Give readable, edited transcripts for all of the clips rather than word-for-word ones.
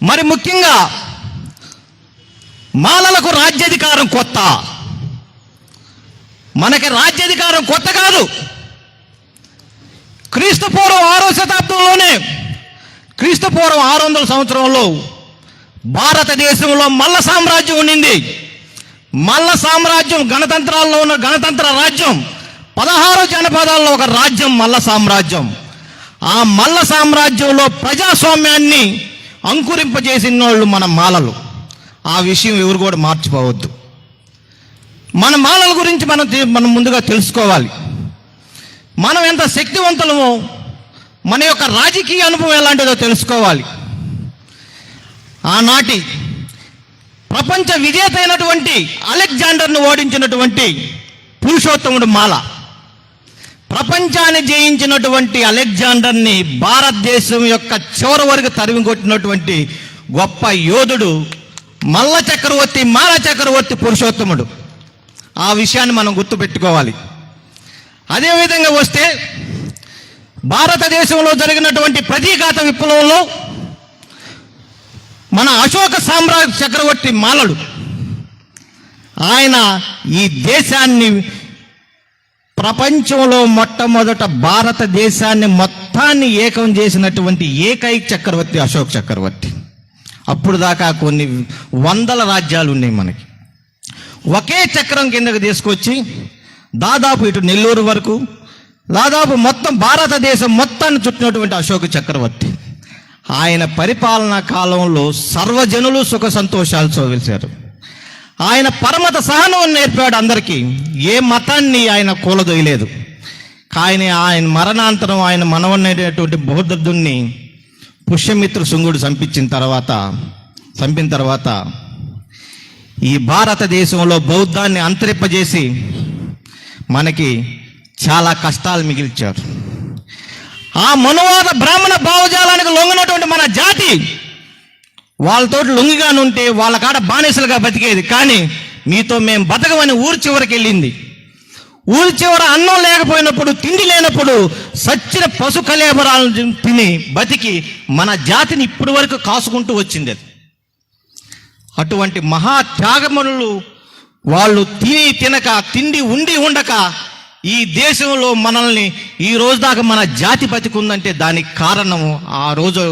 మరి ముఖ్యంగా మాలలకు రాజ్యాధికారం కొత్త. మనకి రాజ్యాధికారం కొత్త కాదు. క్రీస్తుపూర్వం 6వ శతాబ్దంలోనే, క్రీస్తుపూర్వం 600 సంవత్సరంలో భారతదేశంలో మల్ల సామ్రాజ్యం ఉండింది. మల్ల సామ్రాజ్యం గణతంత్రాల్లో ఉన్న గణతంత్ర రాజ్యం, 16 జనపదాల్లో ఒక రాజ్యం మల్ల సామ్రాజ్యం. ఆ మల్ల సామ్రాజ్యంలో ప్రజాస్వామ్యాన్ని అంకురింపజేసిన వాళ్ళు మన మాలలు. ఆ విషయం ఎవరు కూడా మార్చిపోవద్దు. మన మాలల గురించి మనం ముందుగా తెలుసుకోవాలి. మనం ఎంత శక్తివంతులమో, మన యొక్క రాజకీయ అనుభవం ఎలాంటిదో తెలుసుకోవాలి. ఆనాటి ప్రపంచ విజేత అయినటువంటి అలెగ్జాండర్ను ఓడించినటువంటి పురుషోత్తముడు మాల. ప్రపంచాన్ని జయించినటువంటి అలెగ్జాండర్ని భారతదేశం యొక్క చివరి వరకు తరిమి కొట్టినటువంటి గొప్ప యోధుడు మల్ల చక్రవర్తి, మాల చక్రవర్తి పురుషోత్తముడు. ఆ విషయాన్ని మనం గుర్తుపెట్టుకోవాలి. అదేవిధంగా వస్తే భారతదేశంలో జరిగినటువంటి ప్రతీకాత విప్లవంలో మన అశోక సామ్రాజ్య చక్రవర్తి మాలడు. ఆయన ఈ దేశాన్ని, ప్రపంచంలో మొట్టమొదట భారతదేశాన్ని మొత్తాన్ని ఏకం చేసినటువంటి ఏకైక చక్రవర్తి అశోక్ చక్రవర్తి. అప్పుడు దాకా కొన్ని వందల రాజ్యాలు ఉన్నాయి మనకి. ఒకే చక్రం కిందకు తీసుకొచ్చి దాదాపు ఇటు నెల్లూరు వరకు, దాదాపు మొత్తం భారతదేశం మొత్తాన్ని చుట్టినటువంటి అశోక చక్రవర్తి. ఆయన పరిపాలనా కాలంలో సర్వజనులు సుఖ సంతోషాలు చూపించారు. ఆయన పరమత సహనం నేర్పాడు అందరికీ. ఏ మతాన్ని ఆయన కూలదొయ్యలేదు. కానీ ఆయన మరణాంతరం ఆయన మనవనేటువంటి బౌద్ధుడిని పుష్యమిత్ర శుంగుడు చంపిన తర్వాత ఈ భారతదేశంలో బౌద్ధాన్ని అంతరింపజేసి మనకి చాలా కష్టాలు మిగిల్చారు. ఆ మనువాద బ్రాహ్మణ భావజాలానికి లొంగినటువంటి మన జాతి వాళ్ళతో లొంగిగానుంటే వాళ్ళ కాడ బానిసలుగా బతికేది. కానీ మీతో మేము బతకమని ఊరి చివరికి వెళ్ళింది. ఊరి చివర అన్నం లేకపోయినప్పుడు, తిండి లేనప్పుడు సచ్చిన పశు కలేబరాలను తిని బతికి మన జాతిని ఇప్పటి వరకు కాసుకుంటూ వచ్చింది. అది అటువంటి మహా త్యాగమనులు వాళ్ళు తినక, తిండి ఉండక ఈ దేశంలో మనల్ని ఈ రోజు దాకా మన జాతి బతికుందంటే దానికి కారణము ఆ రోజు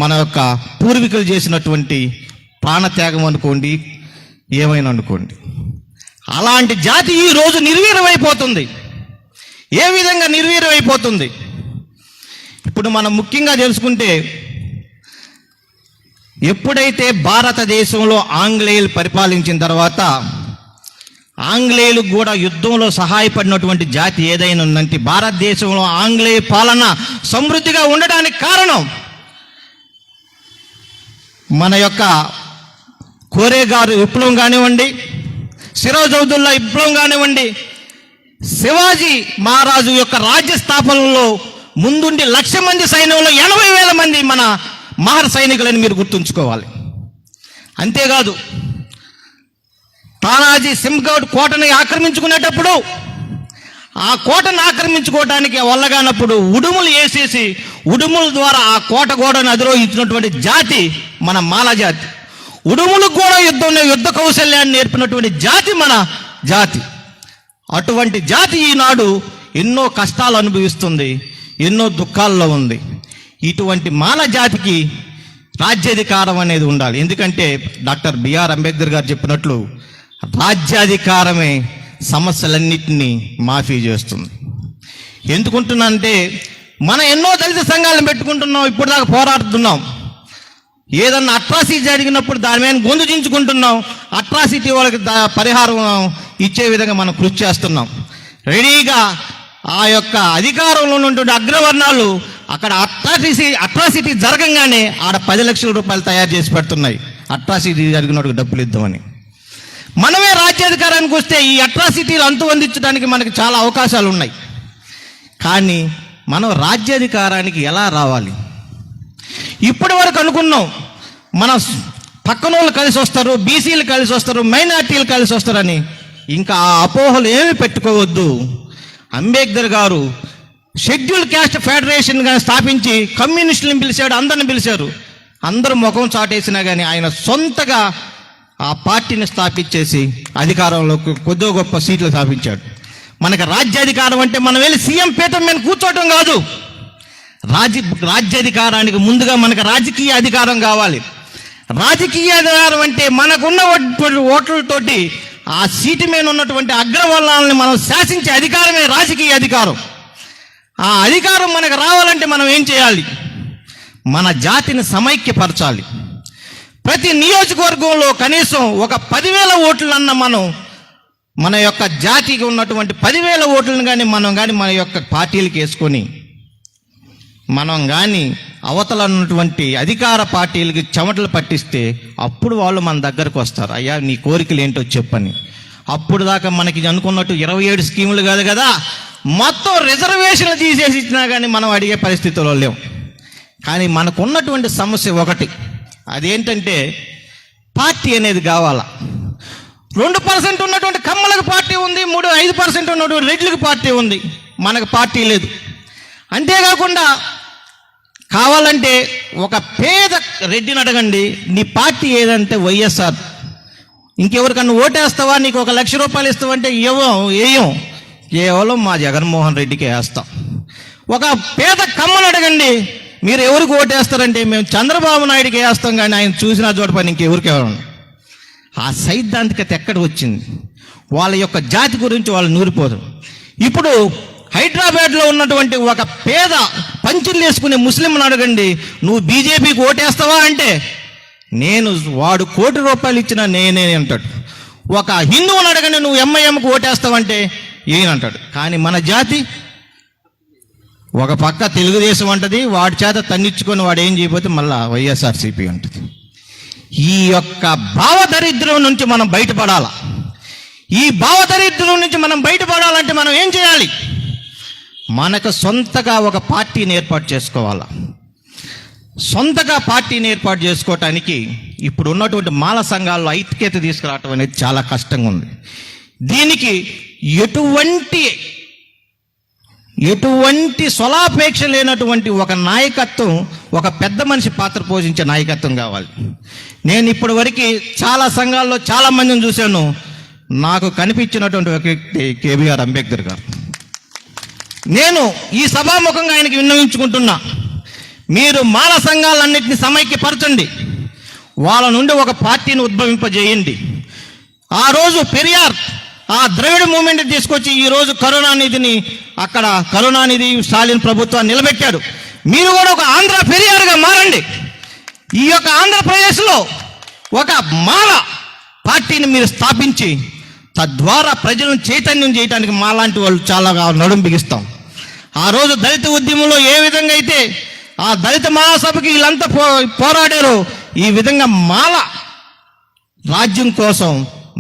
మన యొక్క పూర్వీకులు చేసినటువంటి ప్రాణత్యాగం అనుకోండి, ఏమైనా అనుకోండి. అలాంటి జాతి ఈ రోజు నిర్వీర్యమైపోతుంది. ఏ విధంగా నిర్వీర్యమైపోతుంది? ఇప్పుడు మనం ముఖ్యంగా తెలుసుకుంటే, ఎప్పుడైతే భారతదేశంలో ఆంగ్లేయులు పరిపాలించిన తర్వాత ఆంగ్లేయులకు కూడా యుద్ధంలో సహాయపడినటువంటి జాతి ఏదైనా ఉందంటే భారతదేశంలో ఆంగ్లేయ పాలన సమృద్ధిగా ఉండడానికి కారణం మన యొక్క కోరేగారు విప్లవం కానివ్వండి, సిరాజుద్దౌలా విప్లవం కానివ్వండి, శివాజీ మహారాజు యొక్క రాజ్య స్థాపనలో ముందుండి 1,00,000 మంది సైన్యంలో 80,000 మంది మన మహర్ సైనికులని మీరు గుర్తుంచుకోవాలి. అంతేకాదు, తానాజీ సింగౌడ్ కోటని ఆక్రమించుకునేటప్పుడు ఆ కోటను ఆక్రమించుకోవడానికి వల్లగానప్పుడు ఉడుములు వేసేసి ఉడుముల ద్వారా ఆ కోట గోడను అధిరోహించినటువంటి జాతి మన మాల జాతి. ఉడుములకు కూడా యుద్ధ కౌశల్యాన్ని నేర్పినటువంటి జాతి మన జాతి. అటువంటి జాతి ఈనాడు ఎన్నో కష్టాలు అనుభవిస్తుంది, ఎన్నో దుఃఖాల్లో ఉంది. ఇటువంటి మాల జాతికి రాజ్యాధికారం అనేది ఉండాలి. ఎందుకంటే డాక్టర్ బిఆర్ అంబేద్కర్ గారు చెప్పినట్లు రాజ్యాధికారమే సమస్యలన్నింటినీ మాఫీ చేస్తుంది. ఎందుకుంటున్నానంటే మనం ఎన్నో దళిత సంఘాలను పెట్టుకుంటున్నాం, ఇప్పుడు దాకా పోరాడుతున్నాం. ఏదన్నా అట్రాసిటీ జరిగినప్పుడు దాని మీద గొంతు చించుకుంటున్నాం. అట్రాసిటీ వాళ్ళకి పరిహారం ఇచ్చే విధంగా మనం కృషి చేస్తున్నాం. రెడీగా ఆ యొక్క అధికారంలో ఉన్నటువంటి అగ్రవర్ణాలు అక్కడ అట్రాసిటీ జరగంగానే ఆడ 10 లక్షల రూపాయలు తయారు చేసి పెడుతున్నాయి. అట్రాసిటీ జరిగినప్పుడు డబ్బులు ఇద్దామని. మనమే రాజ్యాధికారానికి వస్తే ఈ అట్రాసిటీలు అంతువందించడానికి మనకి చాలా అవకాశాలు ఉన్నాయి. కానీ మనం రాజ్యాధికారానికి ఎలా రావాలి? ఇప్పటి వరకు అనుకున్నాం మన పక్కనోళ్ళు కలిసి వస్తారు, బీసీలు కలిసి వస్తారు, మైనార్టీలు కలిసి వస్తారని. ఇంకా ఆ అపోహలు ఏమి పెట్టుకోవద్దు. అంబేద్కర్ గారు షెడ్యూల్ క్యాస్ట్ ఫెడరేషన్ గా స్థాపించి కమ్యూనిస్టులను పిలిచాడు, అందరిని పిలిచారు. అందరూ ముఖం చాటేసినా కానీ ఆయన సొంతగా ఆ పార్టీని స్థాపించేసి అధికారంలో కొద్దో గొప్ప సీట్లు స్థాపించాడు. మనకు రాజ్యాధికారం అంటే మనం వెళ్ళి సీఎం పీఠం మీద కూర్చోవటం కాదు. రాజ్యాధికారానికి ముందుగా మనకు రాజకీయ అధికారం కావాలి. రాజకీయ అధికారం అంటే మనకున్న ఓట్లతోటి ఆ సీటు మీద ఉన్నటువంటి అగ్రవర్ణాలని మనం శాసించే అధికారమే రాజకీయ అధికారం. ఆ అధికారం మనకు రావాలంటే మనం ఏం చేయాలి? మన జాతిని సమైక్యపరచాలి. ప్రతి నియోజకవర్గంలో కనీసం ఒక 10,000 ఓట్లన్న మనం మన యొక్క జాతికి ఉన్నటువంటి 10,000 ఓట్లను కానీ మన యొక్క పార్టీలకు వేసుకొని మనం కానీ అవతల ఉన్నటువంటి అధికార పార్టీలకి చెమటలు పట్టిస్తే అప్పుడు వాళ్ళు మన దగ్గరకు వస్తారు. అయ్యా నీ కోరికలు ఏంటో చెప్పని. అప్పుడు దాకా మనకి అనుకున్నట్టు 27 స్కీములు కాదు కదా, మొత్తం రిజర్వేషన్లు తీసేసి ఇచ్చినా కానీ మనం అడిగే పరిస్థితుల్లో లేవు. కానీ మనకు ఉన్నటువంటి సమస్య ఒకటి, అదేంటంటే పార్టీ అనేది కావాలా. 2% ఉన్నటువంటి కమ్మలకు పార్టీ ఉంది, 5% ఉన్నటువంటి రెడ్లకు పార్టీ ఉంది, మనకు పార్టీ లేదు. అంతేకాకుండా కావాలంటే ఒక పేద రెడ్డిని అడగండి, నీ పార్టీ ఏదంటే వైఎస్ఆర్. ఇంకెవరికన్నా ఓటేస్తావా, నీకు 1 లక్ష రూపాయలు ఇస్తావంటే వేయం, కేవలం మా జగన్మోహన్ రెడ్డికి వేస్తాం. ఒక పేద కమ్మని అడగండి, మీరు ఎవరికి ఓటేస్తారంటే మేము చంద్రబాబు నాయుడికి వేస్తాం, కానీ ఆయన చూసినా చోటపని ఇంకెవరికి ఎవరు. ఆ సైద్ధాంతికత ఎక్కడ వచ్చింది? వాళ్ళ యొక్క జాతి గురించి వాళ్ళు నూరిపోదు. ఇప్పుడు హైదరాబాద్లో ఉన్నటువంటి ఒక పేద పంచులు వేసుకునే ముస్లింను అడగండి, నువ్వు బీజేపీకి ఓటేస్తావా అంటే వాడు 1 కోటి రూపాయలు ఇచ్చినా నేనే అంటాడు. ఒక హిందువుని అడగండి, నువ్వు ఎంఐఎంకి ఓటేస్తావంటే ఏనంటాడు. కానీ మన జాతి ఒక పక్క తెలుగుదేశం అంటది, వాడి చేత తన్నిచ్చుకొని వాడు ఏం చేయకపోతే మళ్ళా వైఎస్ఆర్సీపీ అంటది. ఈ యొక్క భావదరిద్రం నుంచి మనం బయటపడాలా. ఈ భావదరిద్రం నుంచి మనం బయటపడాలంటే మనం ఏం చేయాలి? మనకు సొంతగా ఒక పార్టీని ఏర్పాటు చేసుకోవాలా. సొంతగా పార్టీని ఏర్పాటు చేసుకోవటానికి ఇప్పుడు ఉన్నటువంటి మాల సంఘాల్లో ఐక్యత తీసుకురావటం అనేది చాలా కష్టంగా ఉంది. దీనికి ఎటువంటి స్వలాపేక్ష లేనటువంటి ఒక నాయకత్వం, ఒక పెద్ద మనిషి పాత్ర పోషించే నాయకత్వం కావాలి. నేను ఇప్పటి వరకు చాలా సంఘాల్లో చాలా మందిని చూశాను. నాకు కనిపించినటువంటి ఒక వ్యక్తి కేబీఆర్ అంబేద్కర్ గారు. నేను ఈ సభాముఖంగా ఆయనకి విన్నవించుకుంటున్నా, మీరు మాల సంఘాలన్నింటినీ సమైక్యపరచండి, వాళ్ళ నుండి ఒక పార్టీని ఉద్భవింపజేయండి. ఆ రోజు పెరియార్ ఆ ద్రవిడ మూమెంట్ తీసుకొచ్చి ఈరోజు కరుణానిధిని అక్కడ కరుణానిధి స్టాలిన్ ప్రభుత్వాన్ని నిలబెట్టాడు. మీరు కూడా ఒక ఆంధ్ర పెరియార్గా మారండి. ఈ యొక్క ఆంధ్రప్రదేశ్లో ఒక మాల పార్టీని మీరు స్థాపించి తద్వారా ప్రజలను చైతన్యం చేయడానికి మాలాంటి వాళ్ళు చాలా నడుం బిగిస్తాం. ఆ రోజు దళిత ఉద్యమంలో ఏ విధంగా అయితే ఆ దళిత మహాసభకి వీళ్ళంతా పోరాడారో, ఈ విధంగా మాల రాజ్యం కోసం,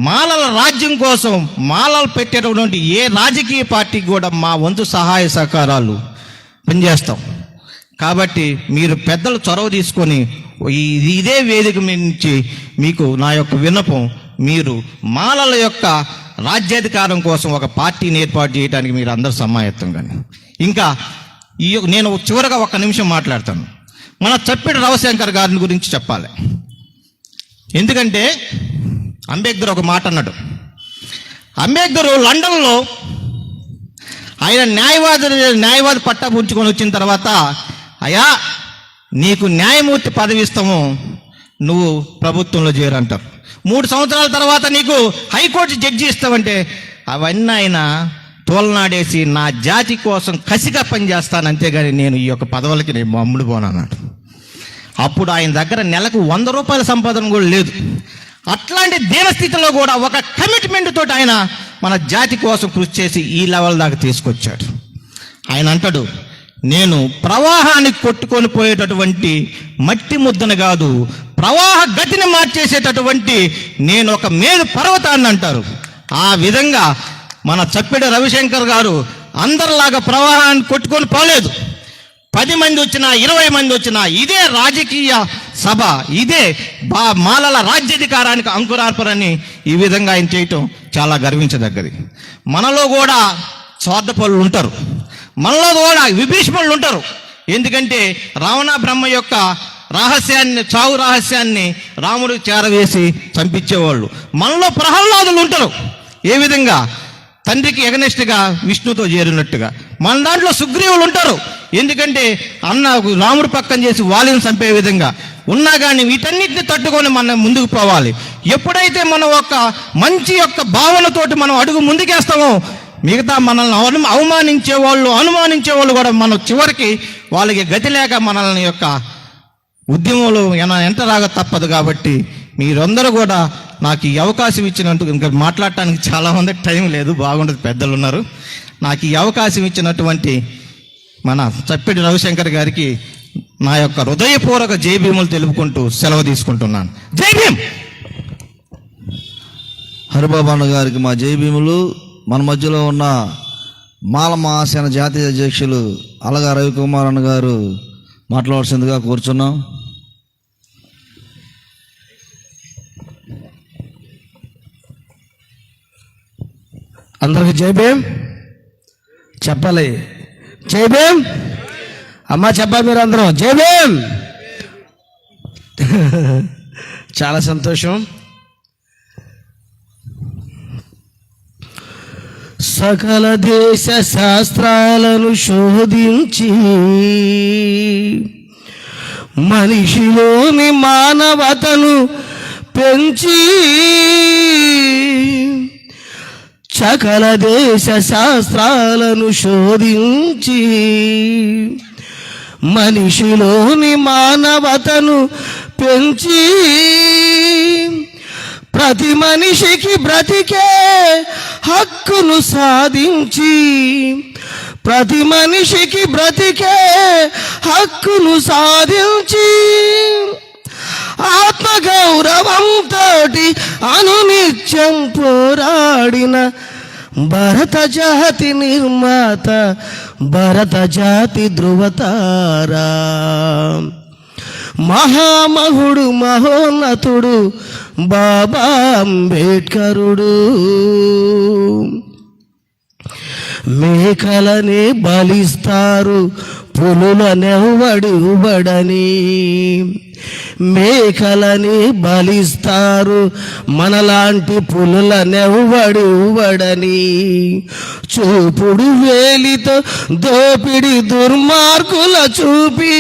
మాలల రాజ్యం కోసం మాలలు పెట్టేటటువంటి ఏ రాజకీయ పార్టీకి కూడా మా వంతు సహాయ సహకారాలు పనిచేస్తాం. కాబట్టి మీరు పెద్దలు చొరవ తీసుకొని ఇదే వేదిక నుంచి మీకు నా యొక్క విన్నపం, మీరు మాలల యొక్క రాజ్యాధికారం కోసం ఒక పార్టీని ఏర్పాటు చేయడానికి మీరు అందరూ సమాయత్తం. కానీ ఇంకా నేను చివరగా 1 నిమిషం మాట్లాడతాను. మన చప్పిడి రవిశంకర్ గారిని గురించి చెప్పాలి. ఎందుకంటే అంబేద్కర్ ఒక మాట అన్నాడు. అంబేద్కర్ లండన్లో ఆయన న్యాయవాది పట్టా పుంచుకొని వచ్చిన తర్వాత, అయ్యా నీకు న్యాయమూర్తి పదవి ఇస్తాము, నువ్వు ప్రభుత్వంలో చేరంటారు. 3 సంవత్సరాల తర్వాత నీకు హైకోర్టు జడ్జి ఇస్తామంటే అవన్నీ ఆయన తోలనాడేసి నా జాతి కోసం కసిగా పనిచేస్తాను, అంతేగాని నేను ఈ యొక్క పదవులకి నేను అమ్ముడు పోనన్నాడు. అప్పుడు ఆయన దగ్గర నెలకు 100 రూపాయల సంపాదన కూడా లేదు. అట్లాంటి దీనస్థితిలో కూడా ఒక కమిట్మెంట్ తోటి ఆయన మన జాతి కోసం కృషి చేసి ఈ లెవెల్ దాకా తీసుకొచ్చాడు. ఆయన అంటాడు, నేను ప్రవాహానికి కొట్టుకొని పోయేటటువంటి మట్టి ముద్దను కాదు, ప్రవాహ గతిని మార్చేసేటటువంటి నేను ఒక మేరు పర్వతాన్ని అంటారు. ఆ విధంగా మన చప్పిడి రవిశంకర్ గారు అందరిలాగా ప్రవాహాన్ని కొట్టుకొని పోలేదు. 10 మంది వచ్చినా 20 మంది వచ్చినా ఇదే రాజకీయ సభ, ఇదే మాలల రాజ్యాధికారానికి అంకురార్పరని ఈ విధంగా ఆయన చేయటం చాలా గర్వించదగ్గది. మనలో కూడా స్వార్థపరులు ఉంటారు, మనలో కూడా విభీషణులు ఉంటారు. ఎందుకంటే రావణ బ్రహ్మ యొక్క చావు రహస్యాన్ని రాముడికి చేరవేసి చంపించేవాళ్ళు. మనలో ప్రహ్లాదులు ఉంటారు. ఏ విధంగా? తండ్రికి ఎగనెస్ట్గా విష్ణుతో చేరినట్టుగా. మన దాంట్లో సుగ్రీవులు ఉంటారు. ఎందుకంటే రాముడు పక్కన చేసి వాళ్ళని చంపే విధంగా ఉన్నా కానీ వీటన్నిటిని తట్టుకొని మనం ముందుకు పోవాలి. ఎప్పుడైతే మనం ఒక మంచి భావనతోటి మనం అడుగు ముందుకేస్తామో మిగతా మనల్ని అవమానించే వాళ్ళు, అనుమానించే వాళ్ళు కూడా మనం చివరికి వాళ్ళకి గతి లేక మనల్ని ఉద్యమంలో ఎంత రాగా తప్పదు. కాబట్టి మీరందరూ కూడా నాకు ఈ అవకాశం ఇచ్చినట్టు, ఇంకా మాట్లాడటానికి చాలామందికి టైం లేదు, బాగుండదు, పెద్దలు ఉన్నారు. నాకు ఈ అవకాశం ఇచ్చినటువంటి మన చప్పిడి రవిశంకర్ గారికి నా హృదయపూర్వక జై భీములు తెలుపుకుంటూ సెలవు తీసుకుంటున్నాను. జై భీమ్. హరిబాబు అన్న గారికి మా జై భీములు. మన మధ్యలో ఉన్న మాల మహాసేన జాతీయ అధ్యక్షులు అలగా రవికుమార్ అన్న గారు మాట్లాడాల్సిందిగా కోరుచున్నాం. అందరికి జై భీమ్ చెప్పాలి. జై భీమ్ అమ్మా చెప్పాలి. మీరు అందరూ జై భీమ్. చాలా సంతోషం. సకల దేశ శాస్త్రాలను శోధించి మనిషిలోని మానవతను పెంచి, సకల దేశ శాస్త్రాలను శోధించి మనిషిలోని మానవతను పెంచి, ప్రతి మనిషికి బ్రతికే హక్కును సాధించి, ప్రతి మనిషికి బ్రతికే హక్కును సాధించి, ఆత్మగౌరవంతో అనునిత్యం పోరాడిన భరత జాతి నిర్మాత, భరత జాతి ధృవతారా, మహామహుడు మహోన్నతుడు బాబా అంబేడ్కరుడు. మేకలని బలిస్తారు పులులనెవ్వడివ్వడని, మేకలని బలిస్తారు మనలాంటి పులులనెవ్వడివ్వడని, చూపుడు వేలితో దోపిడి దుర్మార్గుల చూపి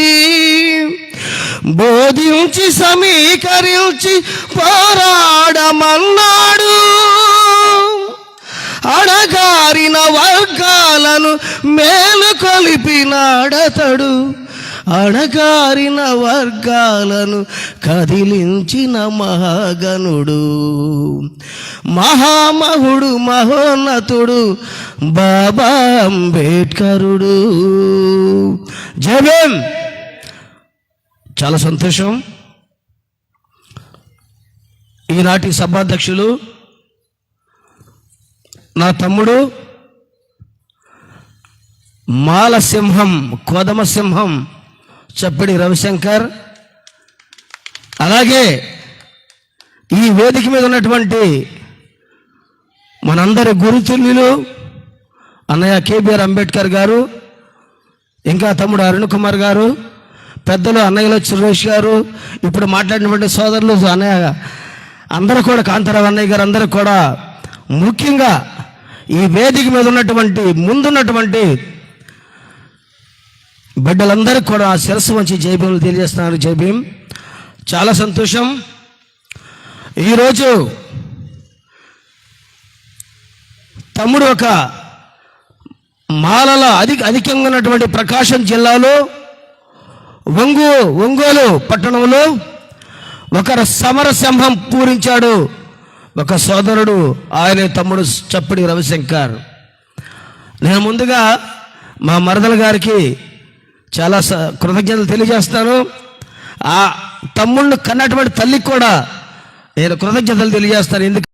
బోధించి సమీకరించి పోరాడమన్నాడు. అణగారిన వర్గాలను మేలుకొలిపినాడతడు, అణగారిన వర్గాలను కదిలించిన మహాగణుడు, మహామహుడు మహోన్నతుడు బాబా అంబేడ్కరుడు. జై భీమ్. చాలా సంతోషం. ఈనాటి సభాధ్యక్షులు నా తమ్ముడు మాలసింహం, కోదమసింహం చప్పిడి రవిశంకర్, అలాగే ఈ వేదిక మీద ఉన్నటువంటి మనందరి గురుతుల్యులు అన్నయ్య కేబీఆర్ అంబేద్కర్ గారు, ఇంకా తమ్ముడు అరుణ్ కుమార్ గారు, పెద్దలు అన్నయ్యలో సురేష్ గారు, ఇప్పుడు మాట్లాడినటువంటి సోదరులు అన్నయ్య అందరూ కూడా, కాంతారావు అన్నయ్య గారు అందరూ కూడా, ముఖ్యంగా ఈ వేదిక మీద ఉన్నటువంటి ముందున్నటువంటి బిడ్డలందరికీ కూడా శిరస్సు వంచి జై భీములు తెలియజేస్తున్నారు. జై భీమ్. చాలా సంతోషం. ఈరోజు తమ్ముడు ఒక మాలల అధికంగా ఉన్నటువంటి ప్రకాశం జిల్లాలో ఒంగోలు పట్టణంలో ఒక సమరసింహం పూరించాడు ఒక సోదరుడు, ఆయనే తమ్ముడు చప్పిడి రవిశంకర్. నేను ముందుగా మా మరదల గారికి చాలా కృతజ్ఞతలు తెలియజేస్తాను. ఆ తమ్ముడిని కన్నటువంటి తల్లికి కూడా నేను కృతజ్ఞతలు తెలియజేస్తాను. ఎందుకు